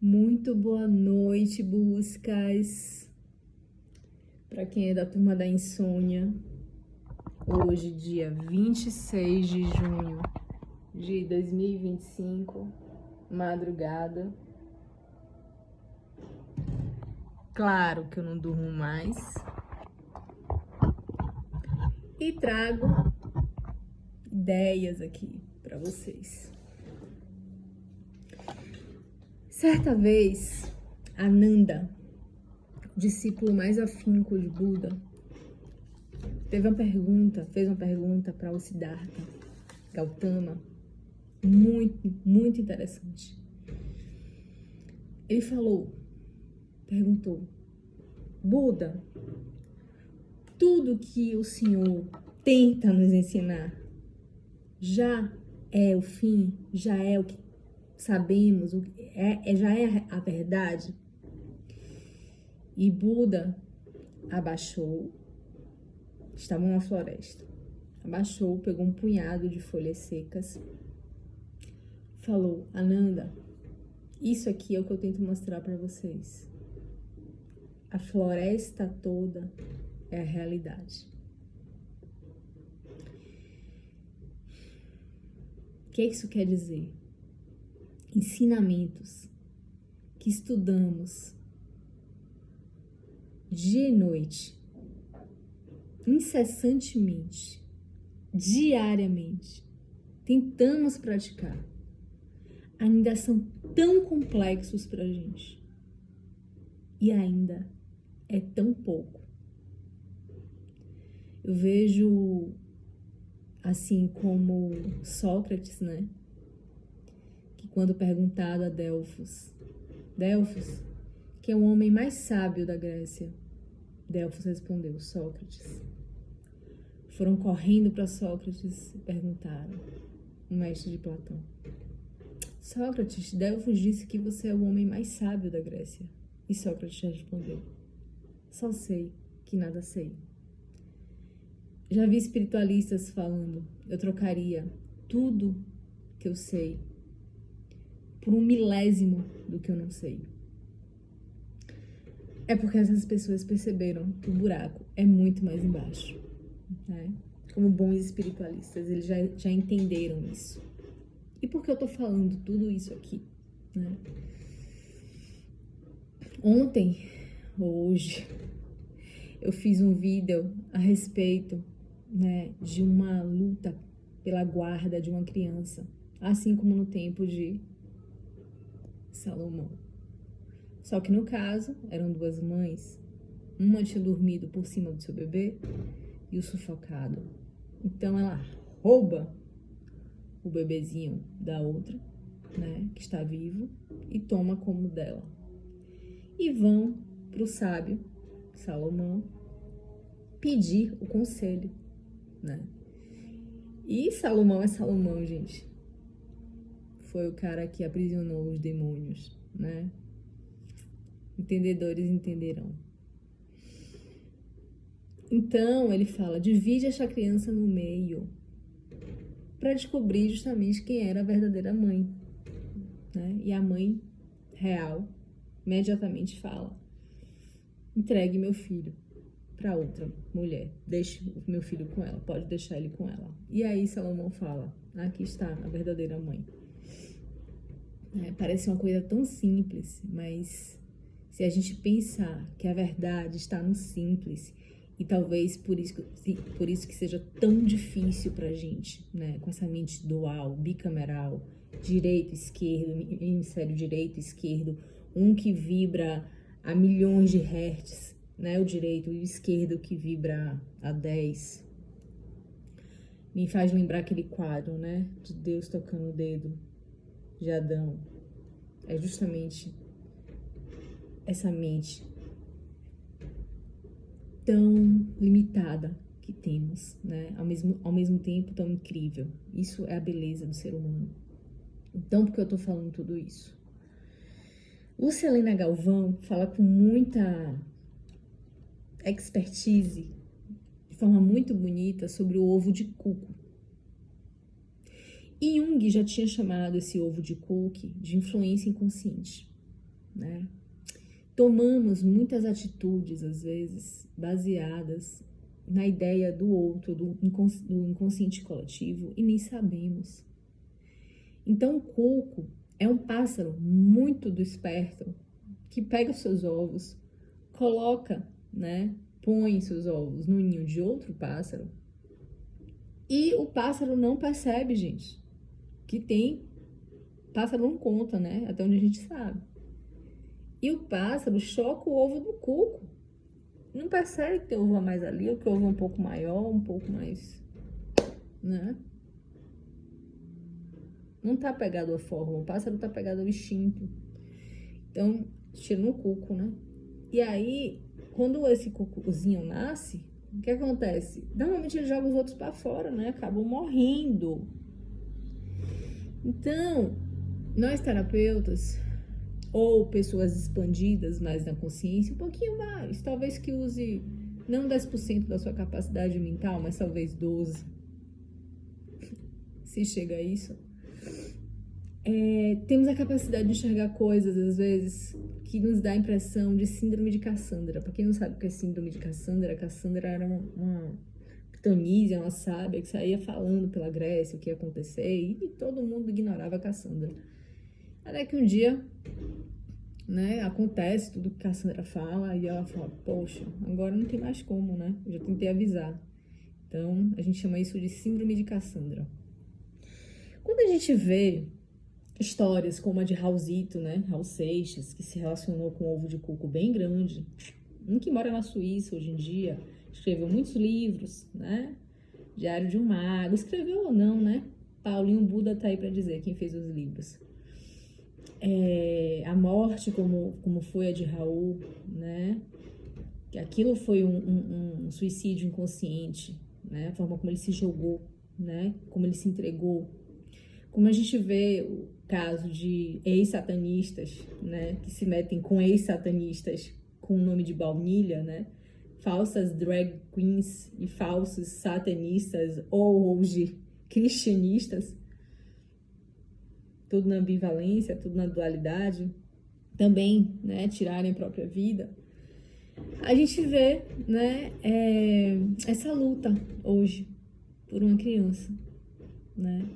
Muito boa noite, buscas. Para quem é da turma da insônia, hoje, dia 26 de junho de 2025, madrugada. Claro que eu não durmo mais. E trago ideias aqui para vocês. Certa vez, Ananda, discípulo mais afinco de Buda, fez uma pergunta para o Siddhartha Gautama, muito interessante. Ele perguntou, Buda, tudo que o Senhor tenta nos ensinar já é o fim, já é o que sabemos, já é a verdade? E Buda abaixou, estavam na floresta, abaixou, pegou um punhado de folhas secas, falou, Ananda, isso aqui é o que eu tento mostrar para vocês. A floresta toda é a realidade. O que isso quer dizer? Ensinamentos que estudamos dia e noite, incessantemente, diariamente, tentamos praticar, ainda são tão complexos pra gente. E ainda é tão pouco. Eu vejo, assim como Sócrates, né? Que quando perguntado a Delfos, que é o homem mais sábio da Grécia, Delfos respondeu, Sócrates. Foram correndo para Sócrates e perguntaram, o mestre de Platão, Sócrates, Delfos disse que você é o homem mais sábio da Grécia. E Sócrates respondeu, só sei que nada sei. Já vi espiritualistas falando, eu trocaria tudo que eu sei por 1/1000 do que eu não sei. É porque essas pessoas perceberam que o buraco é muito mais embaixo, né? Como bons espiritualistas, eles já entenderam isso. E por que eu tô falando tudo isso aqui, né? Ontem, ou hoje, eu fiz um vídeo a respeito, né, de uma luta pela guarda de uma criança, assim como no tempo de Salomão. Só que no caso, eram duas mães, uma tinha dormido por cima do seu bebê e o sufocado. Então ela rouba o bebezinho da outra, né, que está vivo, e toma como dela. E vão para o sábio, Salomão, pedir o conselho, né? E Salomão é Salomão, gente. Foi o cara que aprisionou os demônios, né? Entendedores entenderão. Então, ele fala, divide essa criança no meio, para descobrir justamente quem era a verdadeira mãe, né? E a mãe real imediatamente fala, entregue meu filho para outra mulher, deixe o meu filho com ela, pode deixar ele com ela. E aí Salomão fala, aqui está a verdadeira mãe. Parece uma coisa tão simples, mas se a gente pensar que a verdade está no simples, e talvez por isso que seja tão difícil pra gente, né, com essa mente dual, bicameral, direito, esquerdo, hemisfério direito, esquerdo, um que vibra a milhões de hertz, né, o direito e o esquerdo que vibra a 10. Me faz lembrar aquele quadro, né, de Deus tocando o dedo de Adão. É justamente essa mente tão limitada que temos, né, ao mesmo tempo tão incrível. Isso é a beleza do ser humano. Então, por que eu tô falando tudo isso? Lúcia Helena Galvão fala com muita expertise, de forma muito bonita, sobre o ovo de cuco. E Jung já tinha chamado esse ovo de Kuck de influência inconsciente. né? Tomamos muitas atitudes, às vezes, baseadas na ideia do outro, do inconsciente coletivo, e nem sabemos. Então, o cuco é um pássaro muito do esperto, que pega os seus ovos, coloca, né, põe seus ovos no ninho de outro pássaro, e o pássaro não percebe, gente, que tem. Pássaro não conta, né? Até onde a gente sabe. E o pássaro choca o ovo do cuco. Não percebe que tem ovo a mais ali, ou que o ovo é um pouco maior, um pouco mais, né? Não tá pegado à forma, o pássaro tá pegado ao instinto. Então, tira no cuco, né? E aí, quando esse cucuzinho nasce, o que acontece? Normalmente ele joga os outros para fora, né? Acabam morrendo. Então, nós terapeutas, ou pessoas expandidas mais na consciência, um pouquinho mais, talvez que use não 10% da sua capacidade mental, mas talvez 12%, se chega a isso. Temos a capacidade de enxergar coisas, às vezes, que nos dá a impressão de síndrome de Cassandra. Para quem não sabe o que é síndrome de Cassandra, Cassandra era uma pitonísia, uma sábia que saía falando pela Grécia o que ia acontecer, e todo mundo ignorava Cassandra. Até que um dia, né, acontece tudo que Cassandra fala, e ela fala, poxa, agora não tem mais como, né? Eu já tentei avisar. Então, a gente chama isso de síndrome de Cassandra. Quando a gente vê histórias como a de Raulzito, né, Raul Seixas, que se relacionou com um ovo de coco bem grande, um que mora na Suíça hoje em dia, escreveu muitos livros, né, Diário de um Mago, escreveu ou não, né, Paulinho Buda tá aí para dizer quem fez os livros. A morte como foi a de Raul, né, que aquilo foi um suicídio inconsciente, né, a forma como ele se jogou, né, como ele se entregou. Como a gente vê o caso de ex-satanistas, né, que se metem com ex-satanistas com o nome de baunilha, né, falsas drag queens e falsos satanistas ou hoje cristianistas, tudo na ambivalência, tudo na dualidade, também, né, tirarem a própria vida. A gente vê, né, essa luta hoje por uma criança, né.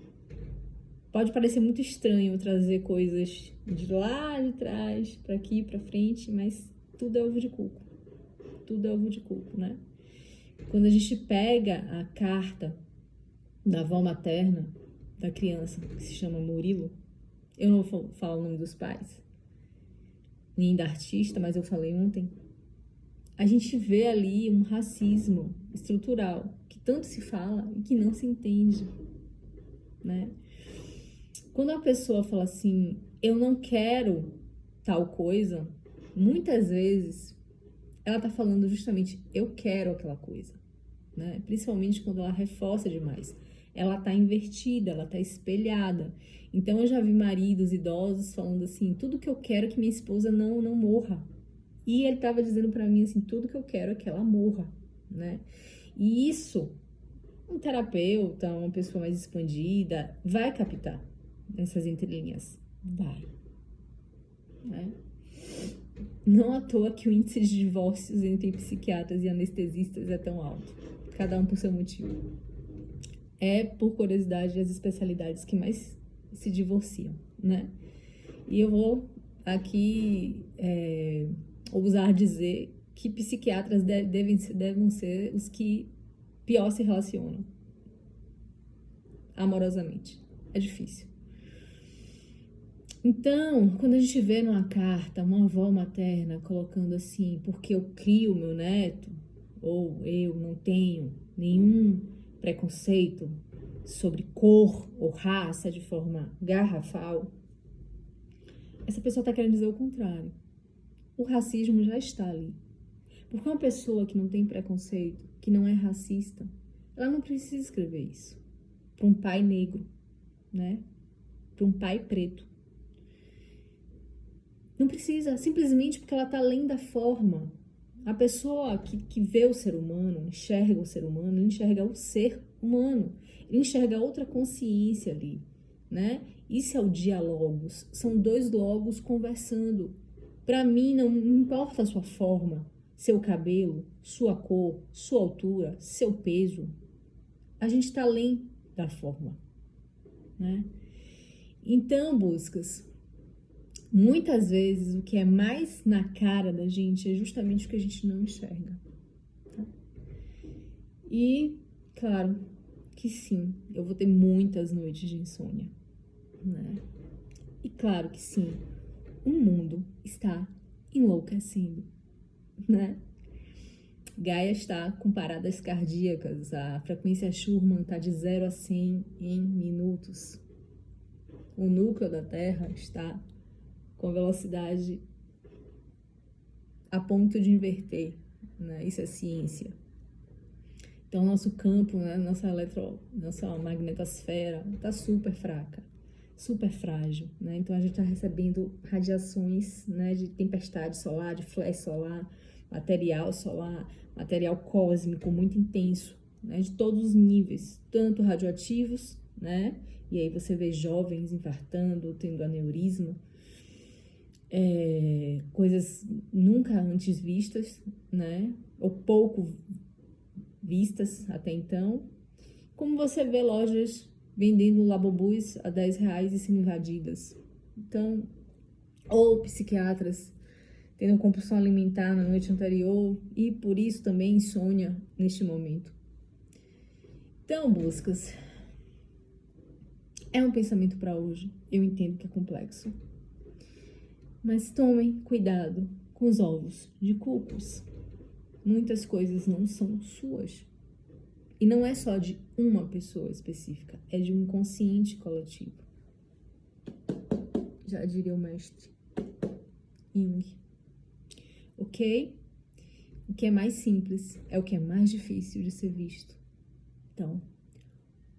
Pode parecer muito estranho trazer coisas de lá de trás para aqui, para frente, mas tudo é ovo de coco. Tudo é ovo de coco, né? Quando a gente pega a carta da avó materna da criança, que se chama Murilo, eu não vou falar o nome dos pais, nem da artista, mas eu falei ontem, a gente vê ali um racismo estrutural que tanto se fala e que não se entende, né? Quando a pessoa fala assim, eu não quero tal coisa, muitas vezes ela tá falando justamente, eu quero aquela coisa, né? Principalmente quando ela reforça demais. Ela tá invertida, ela tá espelhada. Então eu já vi maridos idosos falando assim, tudo que eu quero é que minha esposa não morra. E ele tava dizendo pra mim assim, tudo que eu quero é que ela morra, né? E isso, um terapeuta, uma pessoa mais expandida, vai captar essas entrelinhas. Vai. Né? Não à toa que o índice de divórcios entre psiquiatras e anestesistas é tão alto. Cada um por seu motivo. É, por curiosidade, as especialidades que mais se divorciam, né? E eu vou aqui ousar dizer que psiquiatras devem ser os que pior se relacionam amorosamente. É difícil. Então, quando a gente vê numa carta uma avó materna colocando assim, porque eu crio meu neto, ou eu não tenho nenhum preconceito sobre cor ou raça de forma garrafal, essa pessoa está querendo dizer o contrário. O racismo já está ali. Porque uma pessoa que não tem preconceito, que não é racista, ela não precisa escrever isso para um pai negro, né? Para um pai preto. Não precisa, simplesmente porque ela está além da forma. A pessoa que vê o ser humano, enxerga o ser humano, enxerga o ser humano, enxerga outra consciência ali, né? Isso é o diálogos, são dois logos conversando. Para mim, não importa a sua forma, seu cabelo, sua cor, sua altura, seu peso. A gente está além da forma, né? Então, buscas, muitas vezes o que é mais na cara da gente é justamente o que a gente não enxerga. Tá? E, claro que sim, eu vou ter muitas noites de insônia, né? E claro que sim, o mundo está enlouquecendo, né? Gaia está com paradas cardíacas, a frequência Schumann está de 0 a 100 em minutos. O núcleo da Terra está com velocidade a ponto de inverter, né? Isso é ciência. Então, nosso campo, né? nossa magnetosfera está super fraca, super frágil, né? Então, a gente está recebendo radiações, né? De tempestade solar, de flash solar, material cósmico muito intenso, né? De todos os níveis, tanto radioativos, né? E aí você vê jovens infartando, tendo aneurisma, coisas nunca antes vistas, né? Ou pouco vistas até então. Como você vê lojas vendendo labobus a R$10 e sendo invadidas. Então, ou psiquiatras tendo compulsão alimentar na noite anterior e por isso também insônia neste momento. Então, buscas, é um pensamento para hoje. Eu entendo que é complexo. Mas tomem cuidado com os ovos de Cucos. Muitas coisas não são suas. E não é só de uma pessoa específica, é de um inconsciente coletivo. Já diria o mestre Jung. Ok? O que é mais simples é o que é mais difícil de ser visto. Então,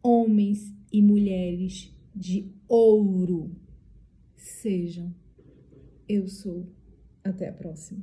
homens e mulheres de ouro, sejam. Eu sou. Até a próxima.